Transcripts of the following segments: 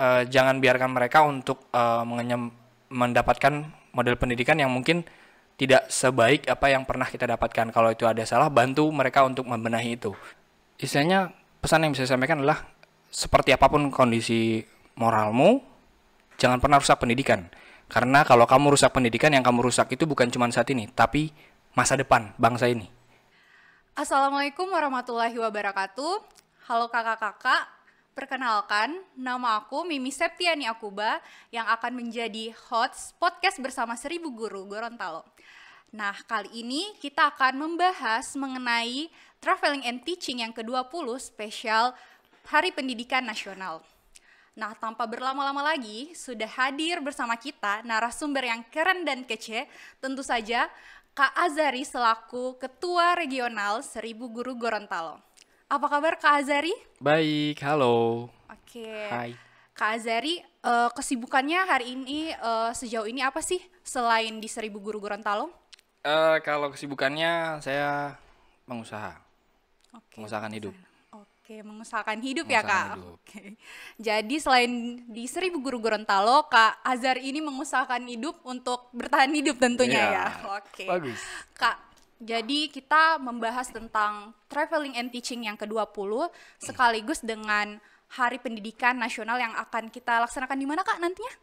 jangan biarkan mereka untuk mendapatkan model pendidikan yang mungkin tidak sebaik apa yang pernah kita dapatkan. Kalau itu ada salah, bantu mereka untuk membenahi itu. Istilahnya pesan yang bisa saya sampaikan adalah seperti apapun kondisi moralmu, jangan pernah rusak pendidikan. Karena kalau kamu rusak pendidikan, yang kamu rusak itu bukan cuma saat ini, tapi masa depan bangsa ini. Assalamualaikum warahmatullahi wabarakatuh. Halo kakak-kakak, perkenalkan nama aku Mimi Septiani Akuba yang akan menjadi host podcast bersama 1000 Guru Gorontalo. Nah, kali ini kita akan membahas mengenai Traveling and Teaching yang ke-20 spesial Hari Pendidikan Nasional. Nah, tanpa berlama-lama lagi, sudah hadir bersama kita narasumber yang keren dan kece, tentu saja Kak Azari selaku Ketua Regional 1000 Guru Gorontalo. Apa kabar Kak Azari? Baik, halo. Oke, Hai. Kak Azari, kesibukannya hari ini sejauh ini apa sih selain di 1000 Guru Gorontalo? Kalau kesibukannya saya mengusaha, Oke, mengusahakan hidup. Oke, mengusahakan hidup ya Mengusahakan Kak. hidup. Oke. Jadi selain di 1000 Guru Gorontalo, Kak Azhar ini mengusahakan hidup untuk bertahan hidup tentunya Iya, ya. Oke. bagus. Kak, jadi kita membahas tentang Traveling and Teaching yang ke-20 sekaligus dengan Hari Pendidikan Nasional yang akan kita laksanakan di mana Kak nantinya?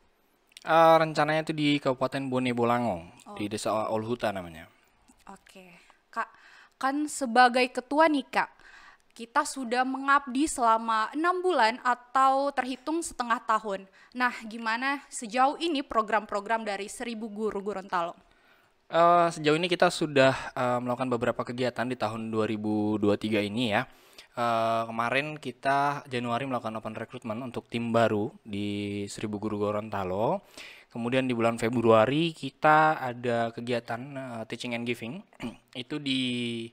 Rencananya itu di Kabupaten Bone Bolango, di Desa Olhuta namanya. Oke. Kak, kan sebagai ketua nih Kak, kita sudah mengabdi selama 6 bulan atau terhitung setengah tahun. Nah, gimana sejauh ini program-program dari 1000 Guru Gorontalo? Sejauh ini kita sudah melakukan beberapa kegiatan di tahun 2023 ini ya. Kemarin kita Januari melakukan open recruitment untuk tim baru di 1000 Guru Gorontalo. Kemudian di bulan Februari kita ada kegiatan teaching and giving. Itu di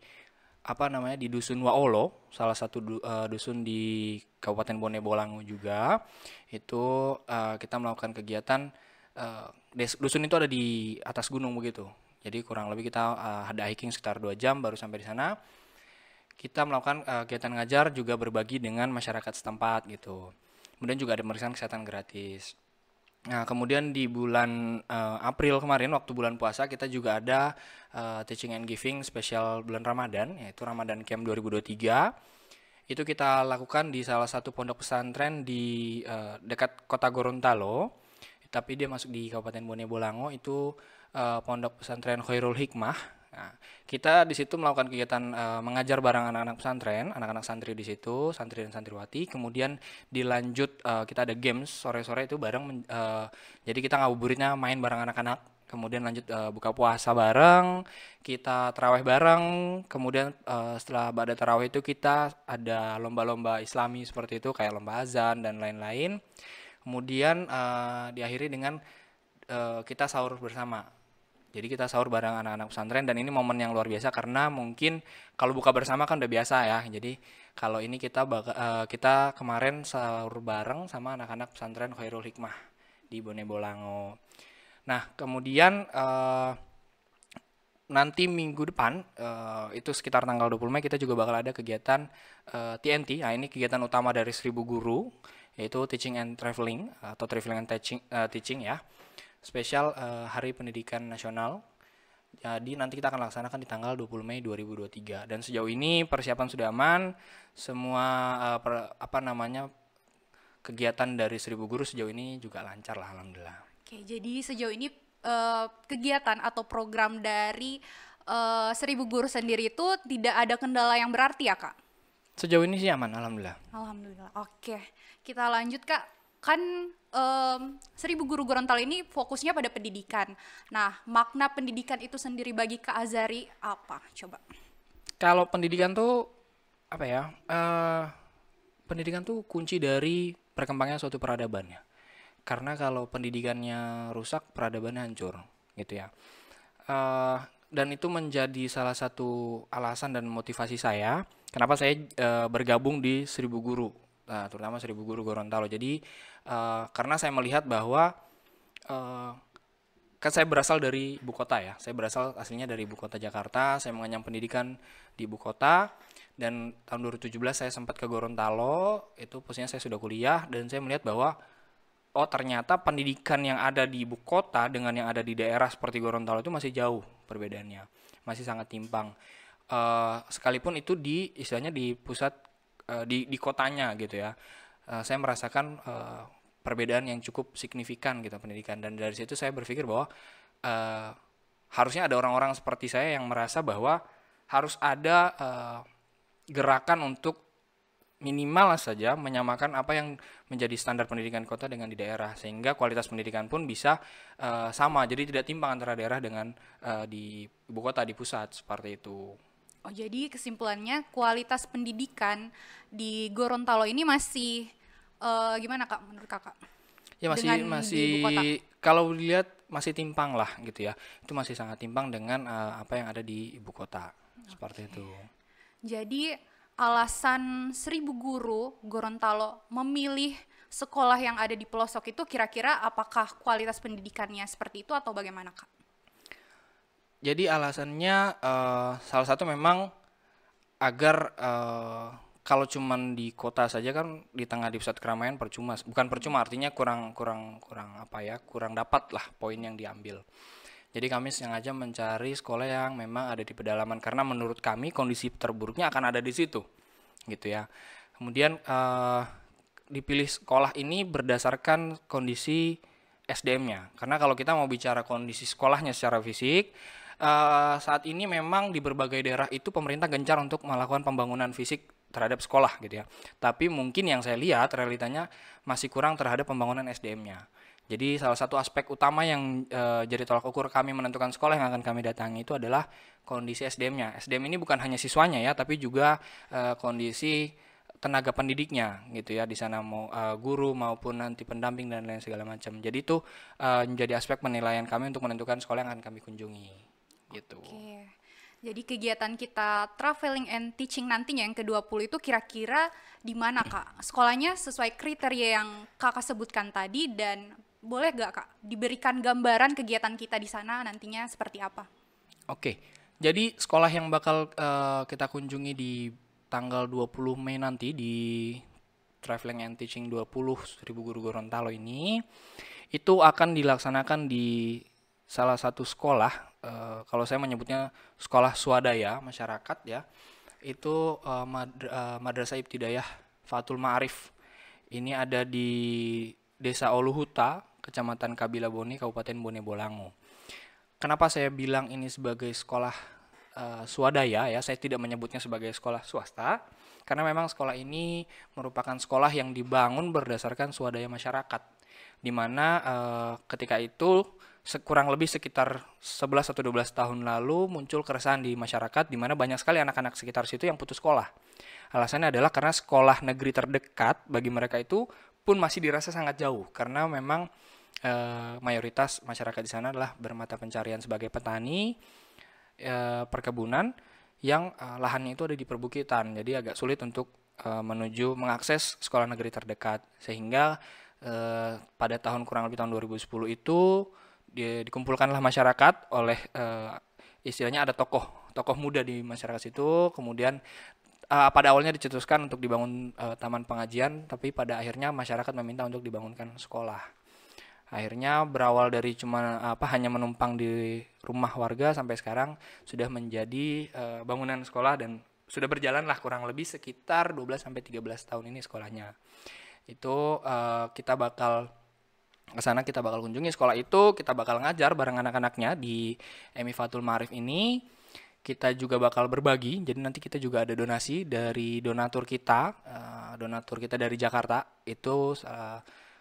di Dusun Waolo, salah satu dusun di Kabupaten Bone Bolango juga. Itu kita melakukan kegiatan dusun itu ada di atas gunung begitu. Jadi kurang lebih kita ada hiking sekitar 2 jam baru sampai di sana. Kita melakukan kegiatan ngajar juga berbagi dengan masyarakat setempat gitu. Kemudian juga ada pemeriksaan kesehatan gratis. Nah, kemudian di bulan April kemarin waktu bulan puasa kita juga ada teaching and giving spesial bulan Ramadan, yaitu Ramadan Camp 2023. Itu kita lakukan di salah satu pondok pesantren di dekat kota Gorontalo, tapi dia masuk di Kabupaten Bone Bolango. Itu pondok pesantren Khairul Hikmah. Nah, kita di situ melakukan kegiatan mengajar bareng anak-anak pesantren, anak-anak santri di situ, santri dan santriwati. Kemudian dilanjut kita ada games sore-sore itu bareng. Jadi kita ngabuburitnya main bareng anak-anak. Kemudian lanjut buka puasa bareng, kita tarawih bareng. Kemudian setelah ba'da tarawih itu kita ada lomba-lomba Islami seperti itu, kayak lomba azan dan lain-lain. Kemudian diakhiri dengan kita sahur bersama. Jadi kita sahur bareng anak-anak pesantren dan ini momen yang luar biasa karena mungkin kalau buka bersama kan udah biasa ya. Jadi kalau ini kita kemarin sahur bareng sama anak-anak pesantren Khairul Hikmah di Bone Bolango. Nah, kemudian nanti minggu depan itu sekitar tanggal 20 Mei kita juga bakal ada kegiatan TNT. Nah, ini kegiatan utama dari 1000 Guru, yaitu Teaching and Traveling atau Traveling and Teaching ya. Spesial Hari Pendidikan Nasional. Jadi nanti kita akan laksanakan di tanggal 20 Mei 2023. Dan sejauh ini persiapan sudah aman. Semua kegiatan dari 1000 Guru sejauh ini juga lancar lah, alhamdulillah. Oke, jadi sejauh ini kegiatan atau program dari 1000 Guru sendiri itu tidak ada kendala yang berarti ya Kak? Sejauh ini sih aman, alhamdulillah. Alhamdulillah. Oke, kita lanjut Kak. Kan 1000 Guru Gorontalo ini fokusnya pada pendidikan. Nah, makna pendidikan itu sendiri bagi Kak Azari apa? Coba. Kalau pendidikan tuh apa ya? Pendidikan tuh kunci dari perkembangan suatu peradaban ya. Karena kalau pendidikannya rusak, peradabannya hancur, gitu ya. Dan itu menjadi salah satu alasan dan motivasi saya kenapa saya bergabung di 1000 Guru. Nah, terutama 1000 Guru Gorontalo. Jadi karena saya melihat bahwa kan saya berasal dari ibu kota ya. Saya berasal aslinya dari ibu kota Jakarta. Saya mengenyam pendidikan di ibu kota dan tahun 2017 saya sempat ke Gorontalo. Itu posisinya saya sudah kuliah dan saya melihat bahwa oh ternyata pendidikan yang ada di ibu kota dengan yang ada di daerah seperti Gorontalo itu masih jauh perbedaannya, masih sangat timpang. Sekalipun itu di istilahnya di pusat di kotanya gitu ya. Saya merasakan perbedaan yang cukup signifikan gitu pendidikan, dan dari situ saya berpikir bahwa eh, harusnya ada orang-orang seperti saya yang merasa bahwa harus ada gerakan untuk minimal saja menyamakan apa yang menjadi standar pendidikan kota dengan di daerah, sehingga kualitas pendidikan pun bisa sama, jadi tidak timpang antara daerah dengan di ibu kota, di pusat, seperti itu. Oh, jadi kesimpulannya kualitas pendidikan di Gorontalo ini masih gimana Kak menurut Kakak Ya masih dengan di masih ibu kota? kalau dilihat masih timpang lah gitu ya, itu masih sangat timpang dengan apa yang ada di ibu kota, seperti itu. Jadi alasan 1.000 guru Gorontalo memilih sekolah yang ada di pelosok itu kira-kira apakah kualitas pendidikannya seperti itu atau bagaimana Kak? Jadi alasannya salah satu memang agar kalau cuman di kota saja kan di tengah di pusat keramaian percuma, bukan percuma, artinya kurang kurang kurang apa ya, kurang dapat lah poin yang diambil. Jadi kami sengaja mencari sekolah yang memang ada di pedalaman, karena menurut kami kondisi terburuknya akan ada di situ gitu ya. Kemudian dipilih sekolah ini berdasarkan kondisi SDM-nya, karena kalau kita mau bicara kondisi sekolahnya secara fisik, saat ini memang di berbagai daerah itu pemerintah gencar untuk melakukan pembangunan fisik terhadap sekolah gitu ya. Tapi mungkin yang saya lihat realitanya masih kurang terhadap pembangunan SDM-nya. Jadi salah satu aspek utama yang jadi tolak ukur kami menentukan sekolah yang akan kami datangi itu adalah kondisi SDM-nya. SDM ini bukan hanya siswanya ya, tapi juga kondisi tenaga pendidiknya gitu ya, di sana mau guru maupun nanti pendamping dan lain segala macam. Jadi itu menjadi aspek penilaian kami untuk menentukan sekolah yang akan kami kunjungi gitu. Oke. Jadi kegiatan kita traveling and teaching nantinya yang ke-20 itu kira-kira di mana Kak? Sekolahnya sesuai kriteria yang Kakak sebutkan tadi, dan boleh gak Kak diberikan gambaran kegiatan kita di sana nantinya seperti apa? Oke. Jadi sekolah yang bakal kita kunjungi di tanggal 20 Mei nanti di Traveling and Teaching 20 Seribu Guru Gorontalo ini itu akan dilaksanakan di salah satu sekolah, kalau saya menyebutnya sekolah swadaya masyarakat ya, itu Madrasah Ibtidaiyah Fathul Ma'arif. Ini ada di Desa Oluhuta, Kecamatan Kabila Bone, Kabupaten Bone Bolango. Kenapa saya bilang ini sebagai sekolah swadaya ya, saya tidak menyebutnya sebagai sekolah swasta, karena memang sekolah ini merupakan sekolah yang dibangun berdasarkan swadaya masyarakat, di mana ketika itu kurang lebih sekitar 11 atau 12 tahun lalu muncul keresahan di masyarakat, di mana banyak sekali anak-anak sekitar situ yang putus sekolah. Alasannya adalah karena sekolah negeri terdekat bagi mereka itu pun masih dirasa sangat jauh, karena memang mayoritas masyarakat di sana adalah bermata pencarian sebagai petani, perkebunan, yang lahannya itu ada di perbukitan, jadi agak sulit untuk menuju mengakses sekolah negeri terdekat, sehingga pada kurang lebih tahun 2010 itu dikumpulkanlah masyarakat oleh istilahnya ada tokoh muda di masyarakat situ, kemudian pada awalnya dicetuskan untuk dibangun taman pengajian, tapi pada akhirnya masyarakat meminta untuk dibangunkan sekolah. Akhirnya berawal dari hanya menumpang di rumah warga, sampai sekarang sudah menjadi bangunan sekolah, dan sudah berjalan lah kurang lebih sekitar 12 sampai 13 tahun ini sekolahnya. Itu kita bakal ke sana, kita bakal kunjungi sekolah itu, kita bakal ngajar bareng anak-anaknya di MI Fathul Ma'arif ini. Kita juga bakal berbagi, jadi nanti kita juga ada donasi dari donatur kita dari Jakarta, itu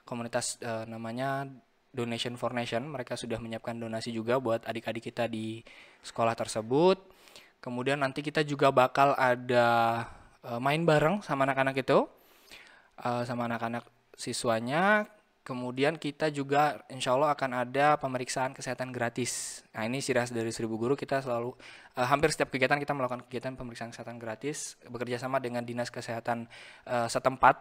komunitas namanya Donation for Nation. Mereka sudah menyiapkan donasi juga buat adik-adik kita di sekolah tersebut. Kemudian nanti kita juga bakal ada main bareng sama anak-anak itu, sama anak-anak siswanya. Kemudian kita juga insya Allah akan ada pemeriksaan kesehatan gratis. Nah ini ciri khas dari 1.000 Guru, kita selalu hampir setiap kegiatan kita melakukan kegiatan pemeriksaan kesehatan gratis, bekerja sama dengan dinas kesehatan setempat.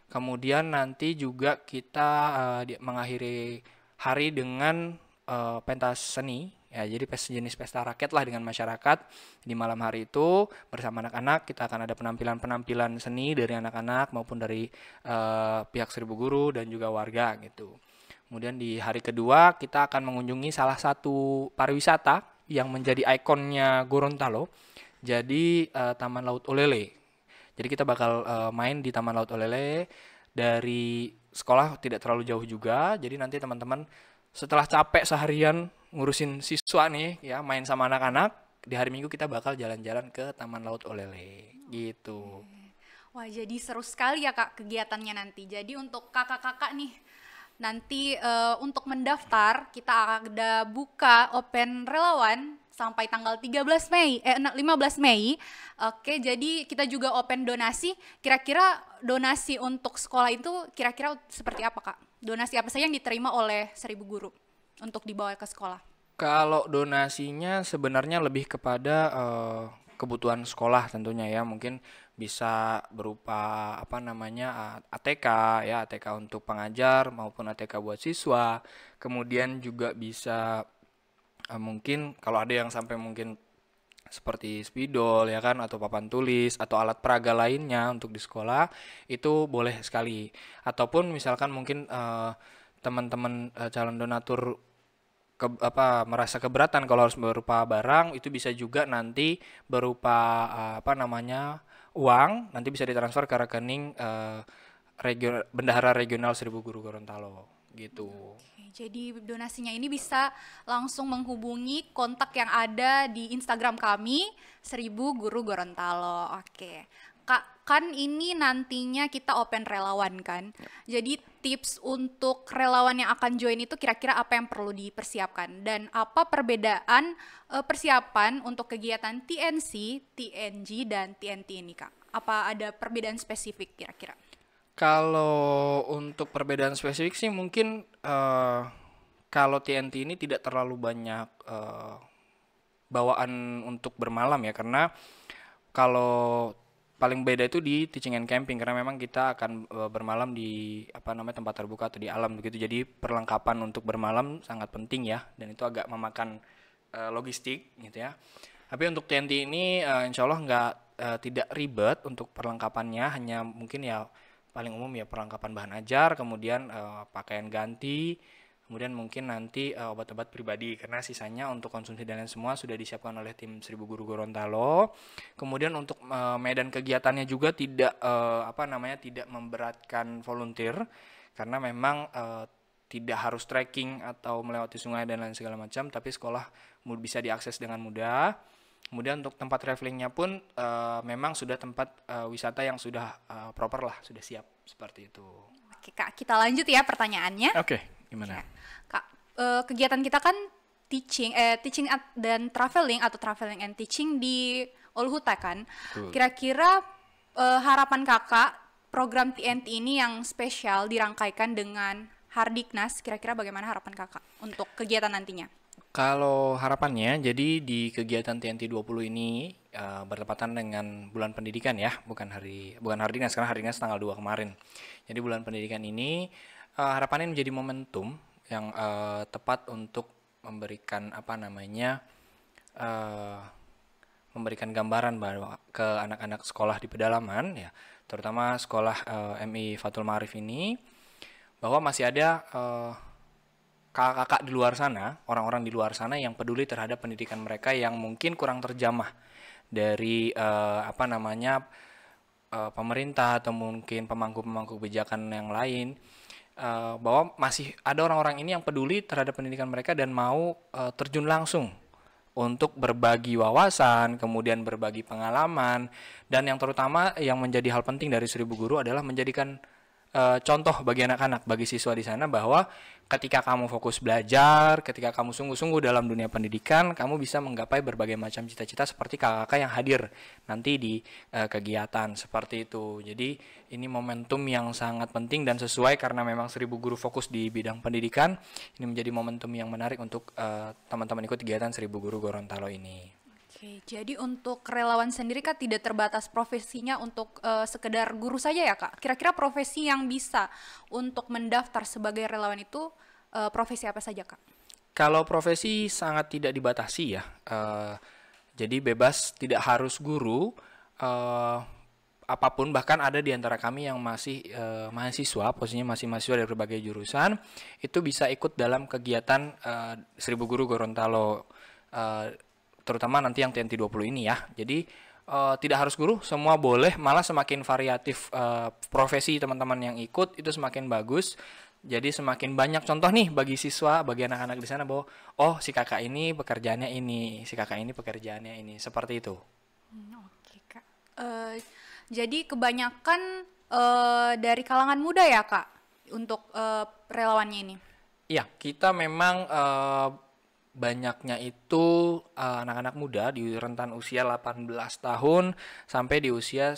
Kemudian nanti juga kita mengakhiri hari dengan pentas seni Ya, jadi jenis pesta rakyat lah dengan masyarakat. Di malam hari itu bersama anak-anak kita akan ada penampilan-penampilan seni dari anak-anak maupun dari pihak Seribu Guru dan juga warga gitu. Kemudian di hari kedua kita akan mengunjungi salah satu pariwisata yang menjadi ikonnya Gorontalo. Jadi Taman Laut Olele. Jadi kita bakal main di Taman Laut Olele dari sekolah tidak terlalu jauh juga. Jadi nanti teman-teman setelah capek seharian ngurusin siswa nih ya main sama anak-anak, di hari Minggu kita bakal jalan-jalan ke Taman Laut Olele gitu. Wah, jadi seru sekali ya Kak kegiatannya nanti. Jadi untuk kakak-kakak nih, nanti untuk mendaftar kita ada buka open relawan sampai tanggal 15 Mei. Oke, jadi kita juga open donasi. Kira-kira donasi untuk sekolah itu kira-kira seperti apa Kak? Donasi apa saja yang diterima oleh Seribu Guru untuk dibawa ke sekolah? Kalau donasinya sebenarnya lebih kepada kebutuhan sekolah tentunya ya, mungkin bisa berupa apa namanya ATK ya, ATK untuk pengajar maupun ATK buat siswa. Kemudian juga bisa mungkin kalau ada yang sampai mungkin seperti spidol ya kan atau papan tulis atau alat peraga lainnya untuk di sekolah itu boleh sekali. Ataupun misalkan mungkin teman-teman calon donatur merasa keberatan kalau harus berupa barang, itu bisa juga nanti berupa uang, nanti bisa ditransfer ke rekening Bendahara Regional Seribu Guru Gorontalo gitu. Jadi donasinya ini bisa langsung menghubungi kontak yang ada di Instagram kami, Seribu Guru Gorontalo. Oke. Kak, kan ini nantinya kita open relawan kan. Jadi tips untuk relawan yang akan join itu kira-kira apa yang perlu dipersiapkan dan apa perbedaan persiapan untuk kegiatan TNC, TNG dan TNT ini Kak? Apa ada perbedaan spesifik kira-kira? Kalau untuk perbedaan spesifik sih mungkin kalau TNT ini tidak terlalu banyak bawaan untuk bermalam ya, karena kalau paling beda itu di teaching and camping karena memang kita akan bermalam di tempat terbuka atau di alam begitu. Jadi perlengkapan untuk bermalam sangat penting ya, dan itu agak memakan logistik gitu ya. Tapi untuk TNT ini insya Allah tidak ribet untuk perlengkapannya, hanya mungkin ya paling umum ya perlengkapan bahan ajar, kemudian pakaian ganti, kemudian mungkin nanti obat-obat pribadi, karena sisanya untuk konsumsi dan lain semua sudah disiapkan oleh tim Seribu Guru Gorontalo. Kemudian untuk medan kegiatannya juga tidak tidak memberatkan volunteer, karena memang tidak harus trekking atau melewati sungai dan lain segala macam, tapi sekolah bisa diakses dengan mudah. Kemudian untuk tempat travelingnya pun memang sudah tempat wisata yang sudah proper lah, sudah siap seperti itu. Oke Kak, kita lanjut ya pertanyaannya. Oke, gimana? Kak, kegiatan kita kan teaching dan traveling atau traveling and teaching di Olhuta kan. Kira-kira harapan Kakak program TNT ini yang spesial dirangkaikan dengan Hardiknas, kira-kira bagaimana harapan Kakak untuk kegiatan nantinya? Kalau harapannya, jadi di kegiatan TNT 20 ini bertepatan dengan bulan pendidikan ya, bukan Hardiknas, karena Hardiknas tanggal 2 kemarin. Jadi bulan pendidikan ini harapannya menjadi momentum yang tepat untuk memberikan memberikan gambaran bahwa ke anak-anak sekolah di pedalaman ya, terutama sekolah MI Fathul Ma'arif ini, bahwa masih ada kakak-kakak di luar sana, orang-orang di luar sana yang peduli terhadap pendidikan mereka yang mungkin kurang terjamah dari pemerintah atau mungkin pemangku-pemangku kebijakan yang lain, bahwa masih ada orang-orang ini yang peduli terhadap pendidikan mereka dan mau terjun langsung untuk berbagi wawasan, kemudian berbagi pengalaman, dan yang terutama yang menjadi hal penting dari Seribu Guru adalah menjadikan contoh bagi anak-anak, bagi siswa di sana, bahwa ketika kamu fokus belajar, ketika kamu sungguh-sungguh dalam dunia pendidikan, kamu bisa menggapai berbagai macam cita-cita seperti kakak-kakak yang hadir nanti di kegiatan seperti itu. Jadi ini momentum yang sangat penting dan sesuai karena memang Seribu Guru fokus di bidang pendidikan. Ini menjadi momentum yang menarik untuk teman-teman ikut kegiatan Seribu Guru Gorontalo ini. Oke, jadi untuk relawan sendiri Kak tidak terbatas profesinya untuk sekedar guru saja ya Kak? Kira-kira profesi yang bisa untuk mendaftar sebagai relawan itu profesi apa saja Kak? Kalau profesi sangat tidak dibatasi ya. Jadi bebas, tidak harus guru. eh, Apapun, bahkan ada di antara kami yang masih mahasiswa, posisinya masih mahasiswa dari berbagai jurusan, itu bisa ikut dalam kegiatan Seribu Guru Gorontalo, terutama nanti yang TNT 20 ini ya. Jadi tidak harus guru, semua boleh, malah semakin variatif profesi teman-teman yang ikut itu semakin bagus. Jadi semakin banyak contoh nih bagi siswa, bagi anak-anak di sana bahwa oh si kakak ini pekerjaannya ini, si kakak ini pekerjaannya ini, seperti itu. Oke Kak. Jadi kebanyakan dari kalangan muda ya Kak untuk relawannya ini. Iya, kita memang banyaknya itu anak-anak muda di rentan usia 18 tahun sampai di usia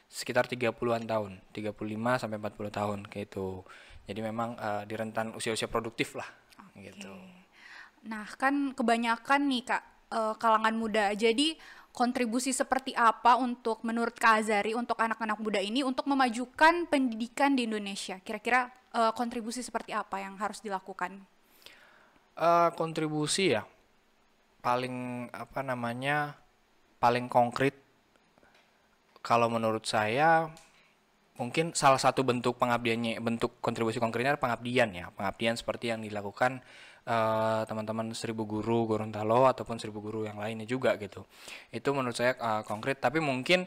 sekitar 30-an tahun, 35 sampai 40 tahun kayak itu. Jadi memang di rentan usia-usia produktif lah gitu. Nah, kan kebanyakan nih Kak kalangan muda. Jadi kontribusi seperti apa untuk menurut Kak Azari untuk anak-anak muda ini untuk memajukan pendidikan di Indonesia? Kira-kira kontribusi seperti apa yang harus dilakukan? Kontribusi ya paling paling konkret kalau menurut saya mungkin salah satu bentuk pengabdiannya, bentuk kontribusi konkretnya adalah pengabdian ya, pengabdian seperti yang dilakukan teman-teman Seribu Guru Gorontalo ataupun Seribu Guru yang lainnya juga gitu. Itu menurut saya konkret, tapi mungkin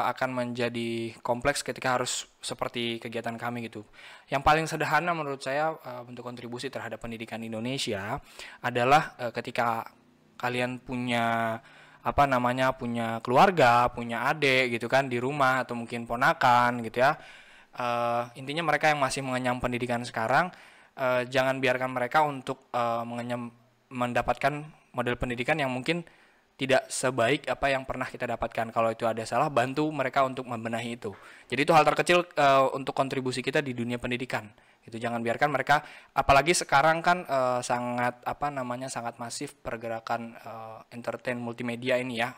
akan menjadi kompleks ketika harus seperti kegiatan kami gitu. Yang paling sederhana menurut saya bentuk kontribusi terhadap pendidikan Indonesia adalah ketika kalian punya punya keluarga, punya adik gitu kan di rumah atau mungkin ponakan gitu ya. Intinya mereka yang masih mengenyam pendidikan sekarang, jangan biarkan mereka untuk mendapatkan model pendidikan yang mungkin tidak sebaik apa yang pernah kita dapatkan. Kalau itu ada salah, bantu mereka untuk membenahi itu. Jadi itu hal terkecil untuk kontribusi kita di dunia pendidikan. Itu jangan biarkan mereka, apalagi sekarang kan sangat masif pergerakan entertain multimedia ini ya,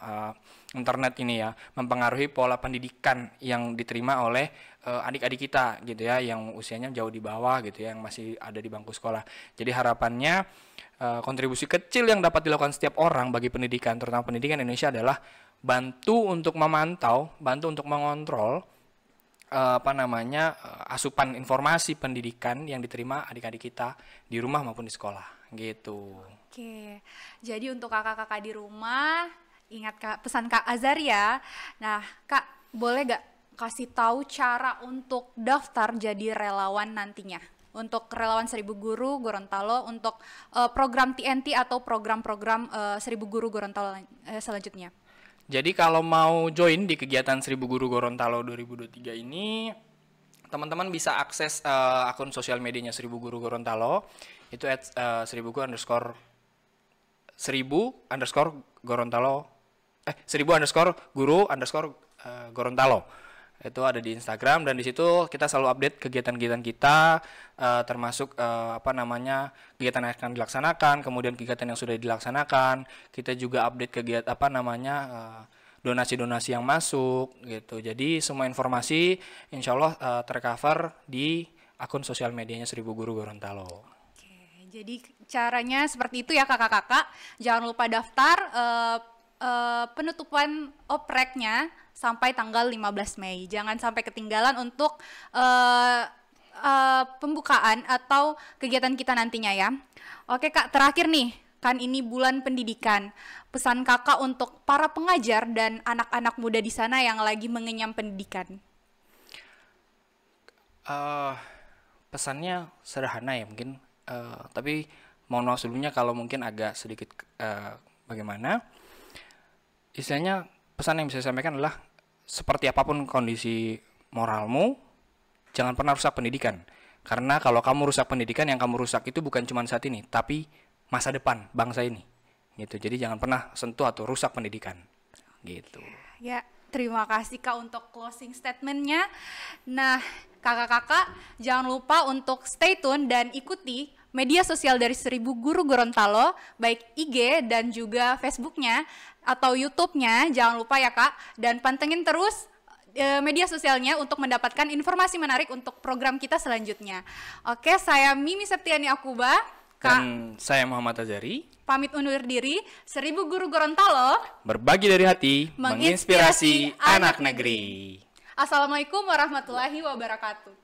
internet ini ya, mempengaruhi pola pendidikan yang diterima oleh adik-adik kita gitu ya, yang usianya jauh di bawah gitu ya, yang masih ada di bangku sekolah. Jadi harapannya kontribusi kecil yang dapat dilakukan setiap orang bagi pendidikan, terutama pendidikan Indonesia, adalah bantu untuk memantau, bantu untuk mengontrol asupan informasi pendidikan yang diterima adik-adik kita di rumah maupun di sekolah gitu. Oke, jadi untuk kakak-kakak di rumah, ingat pesan Kak Azari ya. Nah, Kak, boleh gak kasih tahu cara untuk daftar jadi relawan nantinya? Untuk relawan Seribu Guru Gorontalo, untuk program TNT atau program-program Seribu Guru Gorontalo selanjutnya. Jadi kalau mau join di kegiatan Seribu Guru Gorontalo 2023 ini, teman-teman bisa akses akun sosial medianya Seribu Guru Gorontalo, itu @seribu guru_guru_Gorontalo. Itu ada di Instagram, dan di situ kita selalu update kegiatan-kegiatan kita, termasuk kegiatan yang akan dilaksanakan, kemudian kegiatan yang sudah dilaksanakan. Kita juga update kegiatan donasi-donasi yang masuk gitu. Jadi semua informasi insya Allah tercover di akun sosial medianya Seribu Guru Gorontalo. Oke, jadi caranya seperti itu ya kakak-kakak. Jangan lupa daftar, penutupan opreknya sampai tanggal 15 Mei. Jangan sampai ketinggalan untuk pembukaan atau kegiatan kita nantinya ya. Oke Kak, terakhir nih, kan ini bulan pendidikan. Pesan Kakak untuk para pengajar dan anak-anak muda di sana yang lagi mengenyam pendidikan. Pesannya sederhana ya mungkin, tapi mohon maaf sebelumnya kalau mungkin agak sedikit bagaimana. Istilahnya pesan yang bisa saya sampaikan adalah seperti apapun kondisi moralmu, jangan pernah rusak pendidikan. Karena kalau kamu rusak pendidikan, yang kamu rusak itu bukan cuma saat ini, tapi masa depan bangsa ini. Gitu. Jadi jangan pernah sentuh atau rusak pendidikan. Gitu. Ya, terima kasih Kak untuk closing statement-nya. Nah, kakak-kakak jangan lupa untuk stay tune dan ikuti media sosial dari Seribu Guru Gorontalo, baik IG dan juga Facebooknya atau YouTube-nya, jangan lupa ya Kak, dan pantengin terus media sosialnya untuk mendapatkan informasi menarik untuk program kita selanjutnya. Oke, saya Mimi Septiani Akuba, Dan saya Muhammad Azari. Pamit undur diri, 1000 guru Gorontalo. Berbagi dari hati, menginspirasi anak negeri. Assalamualaikum warahmatullahi wabarakatuh.